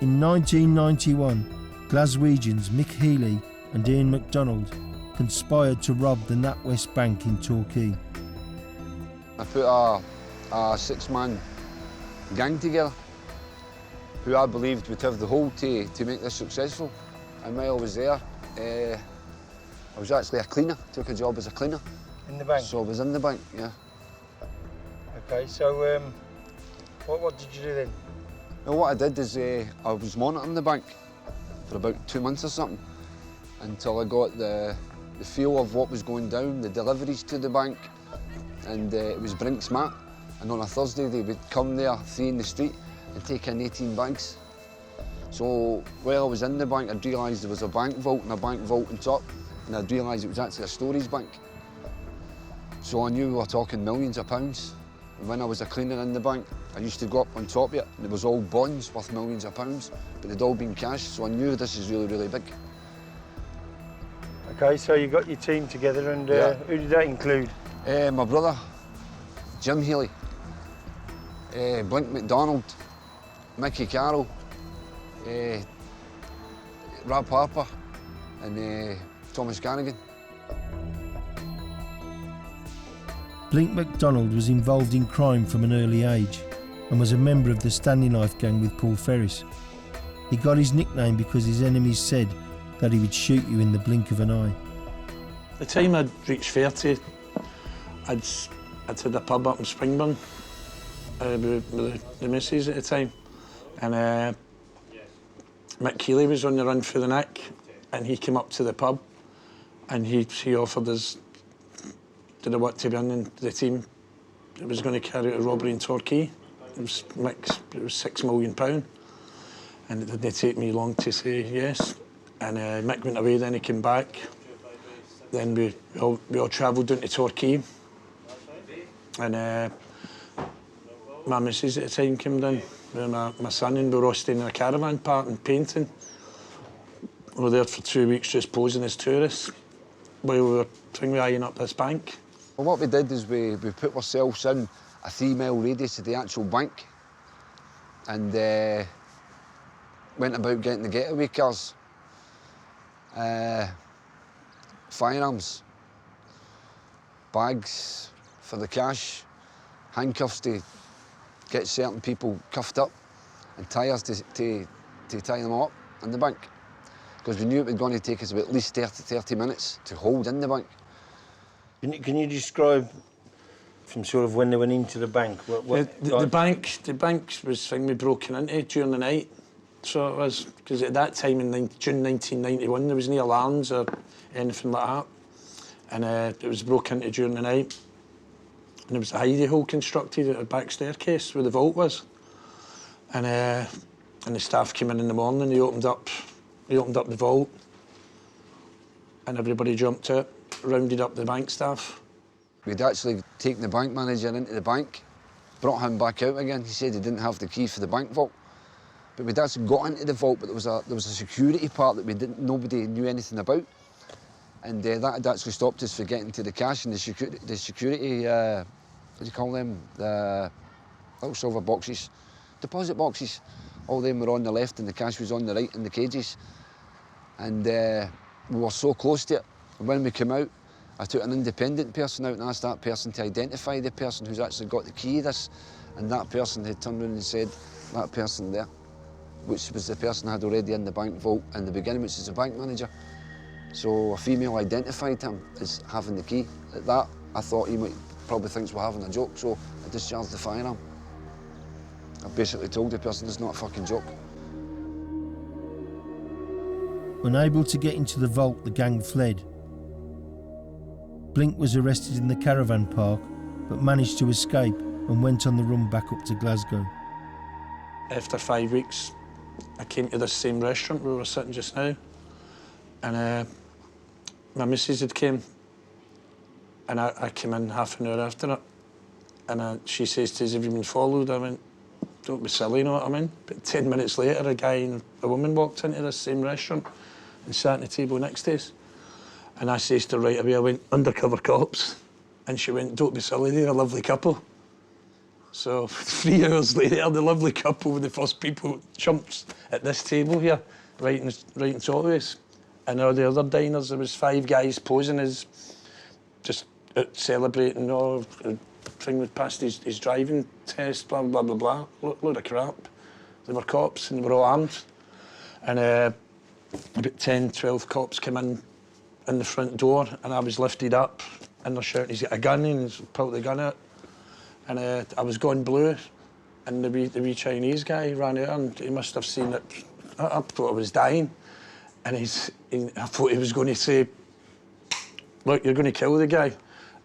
In 1991, Glaswegians Mick Healy and Macdonald conspired to rob the NatWest Bank in Torquay. I put a 6-man gang together who I believed would have the hold to make this successful. And while I was there, I was actually a cleaner, took a job as a cleaner. In the bank? So I was in the bank, yeah. Okay, so what did you do then? Well, what I did is I was monitoring the bank for about 2 months or something until I got the feel of what was going down, the deliveries to the bank, and it was Brink's Mat. And on a Thursday they would come there, 3 in the street, and take in 18 bags. So while I was in the bank, I'd realised there was a bank vault and a bank vault on top, and I'd realised it was actually a storage bank. So I knew we were talking millions of pounds. And when I was a cleaner in the bank, I used to go up on top of it, and it was all bonds worth millions of pounds, but they'd all been cash, so I knew this is really, really big. Okay, so you got your team together, and Yeah. who did that include? My brother, Jim Healy, Macdonald, Mickey Carroll, Rob Harper, and Thomas Garrigan. Macdonald was involved in crime from an early age and was a member of the Stanley Knife gang with Paul Ferris. He got his nickname because his enemies said that he would shoot you in the blink of an eye. The time I'd reached 30, I'd had a pub up in Springburn with the missus at the time, and Mick Healy was on the run for the neck, and he came up to the pub and he offered us did I want to be in the team that was going to carry out a robbery in Torquay. It was £6 million, and it didn't take me long to say yes. And Mick went away, then he came back. Then we all travelled down to Torquay, and my missus at the time came down with my son, and we were all staying in a caravan park and painting. We were there for 2 weeks just posing as tourists while we were eyeing up this bank. Well, what we did is we put ourselves in a 3-mile radius of the actual bank, and went about getting the getaway cars, firearms, bags for the cash, handcuffs to get certain people cuffed up, and tyres to tie them up in the bank. Because we knew it was going to take us about at least 30 minutes to hold in the bank. Can you describe from sort of when they went into the bank? The bank was thing we broken into during the night. So it was, because at that time in June 1991 there was no alarms or anything like that. And it was broken into during the night. And there was a hidey hole constructed at the back staircase where the vault was. And the staff came in the morning, they opened up the vault, and everybody jumped out, rounded up the bank staff. We'd actually taken the bank manager into the bank, brought him back out again. He said he didn't have the key for the bank vault. But we'd actually got into the vault, but there was a security part that nobody knew anything about. And that had actually stopped us from getting to the cash, and the security, what do you call them? The little silver boxes, deposit boxes. All them were on the left and the cash was on the right in the cages. And we were so close to it. And when we came out, I took an independent person out and asked that person to identify the person who's actually got the key of this. And that person had turned around and said, that person there, which was the person I had already in the bank vault in the beginning, which is the bank manager. So a female identified him as having the key. At that, I thought he might probably thinks we're having a joke, so I discharged the firearm. I basically told the person it's not a fucking joke. Unable to get into the vault, the gang fled. Blink was arrested in the caravan park, but managed to escape and went on the run back up to Glasgow. After 5 weeks, I came to this same restaurant where we were sitting just now, and my missus had came, and I came in half an hour after it, and she says to us, have you been followed? I went, don't be silly, you know what I mean? But 10 minutes later, a guy and a woman walked into this same restaurant and sat at the table next to us. And I says to her right away, I went, undercover cops. And she went, don't be silly, they're a lovely couple. So 3 hours later, the lovely couple were the first people chumps at this table here, right in top of us. And all the other diners, there was 5 guys posing as just out celebrating. Oh, the thing was past his driving test, blah, blah, blah, blah. Load of crap. They were cops and they were all armed. And about 10, 12 cops came in the front door, and I was lifted up and they're shouting, he's got a gun, and he's pulled the gun out. And I was going blue, and the wee Chinese guy ran out, and he must have seen it. I thought I was dying, and I thought he was going to say, look, you're going to kill the guy.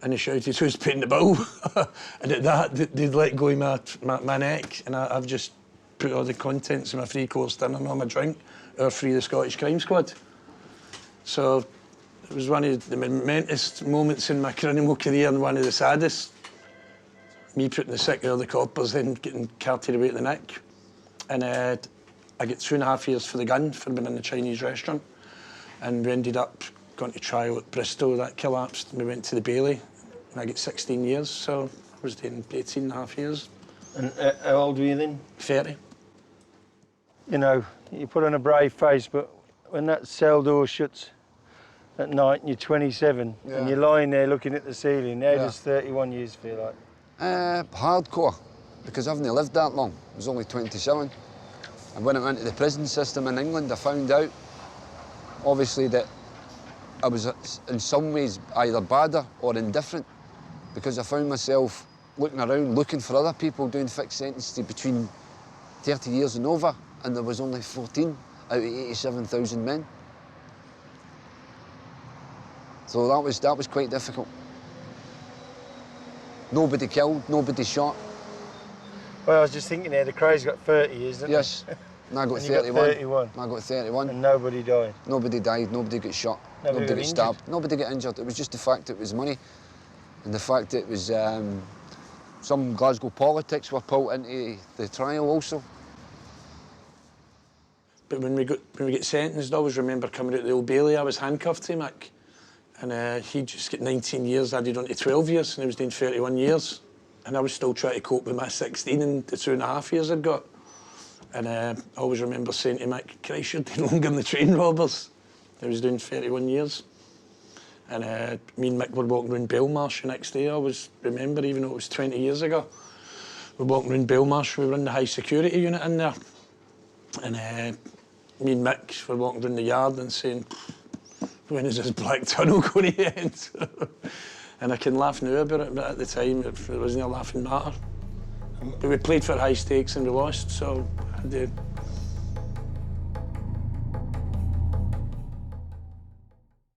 And he shouted, who's paying the bill? And at that, they'd let go of my neck, and I've just put all the contents of my 3-course dinner and all my drink out free the Scottish Crime Squad. So it was one of the momentous moments in my criminal career, and one of the saddest. Me putting the sick out of the coppers, then getting carted away to the Nick. And I get 2.5 years for the gun for being in the Chinese restaurant. And we ended up going to trial at Bristol. That collapsed. We went to the Bailey, and I get 16 years. So I was doing 18.5 years. And how old were you then? 30. You know, you put on a brave face, but when that cell door shuts at night and you're 27 and you're lying there looking at the ceiling, how does 31 years feel like? Hardcore, because I haven't lived that long. I was only 27. And when I went to the prison system in England, I found out, obviously, that I was in some ways either badder or indifferent, because I found myself looking around, looking for other people doing fixed sentences between 30 years and over, and there was only 14 out of 87,000 men. So that was quite difficult. Nobody killed, nobody shot. Well, I was just thinking there, the Crow's got 30 years, didn't Yes, and I got and 31. You got 31. I got 31. And nobody died. Nobody died, nobody got shot, Nobody got stabbed, nobody got injured. It was just the fact that it was money, and the fact that it was some Glasgow politics were pulled into the trial also. But when we get sentenced, I always remember coming out of the Old Bailey, I was handcuffed to Mick. And he just got 19 years, added on to 12 years, and he was doing 31 years. And I was still trying to cope with my 16 and the 2.5 years I'd got. And I always remember saying to Mick, Christ, you're doing longer than the train robbers. I was doing 31 years. And me and Mick were walking around Belmarsh the next day. I always remember, even though it was 20 years ago. We were walking around Belmarsh, we were in the high security unit in there. And me and Mick were walking around the yard and saying, when is this black tunnel going to end? And I can laugh now about it, but at the time it wasn't a laughing matter. But we played for high stakes and we lost, so I had to